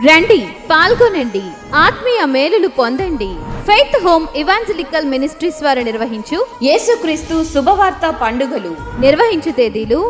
రండి, పాల్గొనండి, ఆత్మీయ మేలులు పొందండి. ఫెయిత్ హోమ్ ఇవాంజలికల్ మినిస్ట్రీస్ వారు నిర్వహించు యేసుక్రీస్తు శుభవార్త పండుగలు నిర్వహించు తేదీలు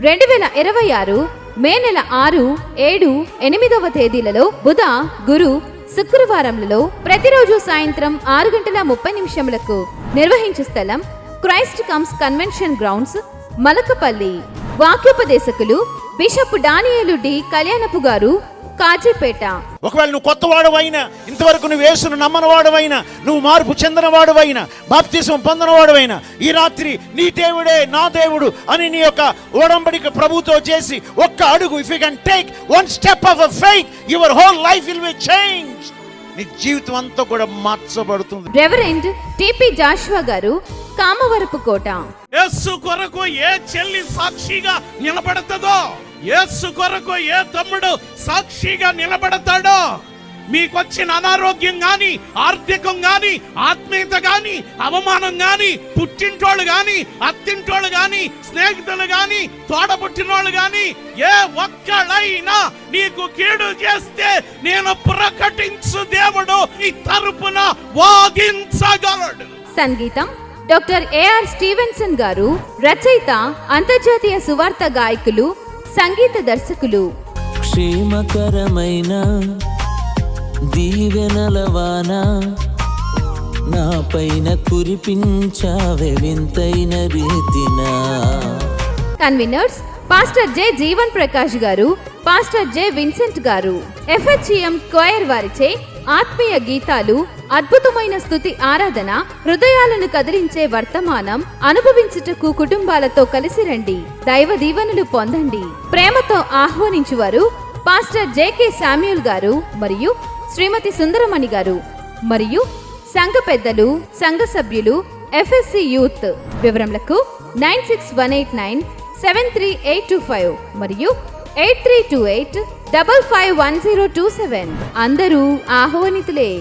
2026 మే నెల 6, 7, 8వ తేదీలలో బుధ, గురు, శుక్రవారంలలో ప్రతిరోజు సాయంత్రం 6:30 నిర్వహించు స్థలం Christ comes convention grounds, Malakapalli. వాక్యోపదేశకులు బిషప్ డానియేలు డి కళ్యాణపు గారు, కాజీపేట. ఒకవేళ నువ్వు కొత్తవాడవైనా, ఇంతవరకు నువ్వు యేసును నమ్మనవాడవైనా, నువ్వు మార్పు చెందినవాడవైనా, బాప్తిసం పొందినవాడవైనా, ఈ రాత్రి నీ దేవుడే నా దేవుడు అని నీ యొక్క ఒడంబడిక ప్రభుతో చేసి ఒక్క అడుగు, if you can take one step of faith, your whole life will be changed. నీ జీవితం అంతా కూడా మార్చబడుతుంది. రెవరెండ్ టిపి జాషువా గారు, కామవరపు కోట. యేసు కొరకు ఏ చెల్లి సాక్షిగా నిలబడతాడో, యేసు కొరకు ఏ తమ్ముడు సాక్షిగా నిలబడతాడో, మీకొచ్చిన అనారోగ్యం గాని, ఆర్థికం గాని, ఆత్మీయత గాని, అవమానం గాని, పుట్టింటోళ్ళు గాని, అత్తింటోళ్ళు గాని, స్నేహితులు గాని, తోడబుట్టినోళ్ళు గాని, ఏ ఒక్కడైనా నీకు కీడు చేస్తే నేను ప్రకటించు దేవుడు నీ తరపున వాదించగలడు. సంగీతం డాక్టర్ ఏఆర్ స్టీవెన్సన్ గారు, రచయిత, అంతర్జాతీయ సువార్త గాయకులు, సంగీత దర్శకులు. క్షేమకరమైన దీవెనలవాన నా పైన కురిపించావే వింతైన రీతిన. Conveners pastor J Jeevan Prakash గారు, పాస్టర్ జె విన్సెంట్ గారు. FHEM క్వైర్ వారిచే ఆత్మీయ గీతాలు, అద్భుతమైన స్తుతి ఆరాధన, హృదయాలను కదిలించే వర్తమానం అనుభవించుటకు కుటుంబాలతో కలిసి రండి. దైవ దీవెనలు పొందండి. ప్రేమతో ఆహ్వానించువారు పాస్టర్ జెకే శామ్యూల్ గారు మరియు శ్రీమతి సుందరమణి గారు మరియు సంఘ పెద్దలు, సంఘ సభ్యులు, FSC యూత్. వివరములకు 9618973825 మరియు 8328551027. అందరూ ఆహ్వానితులే.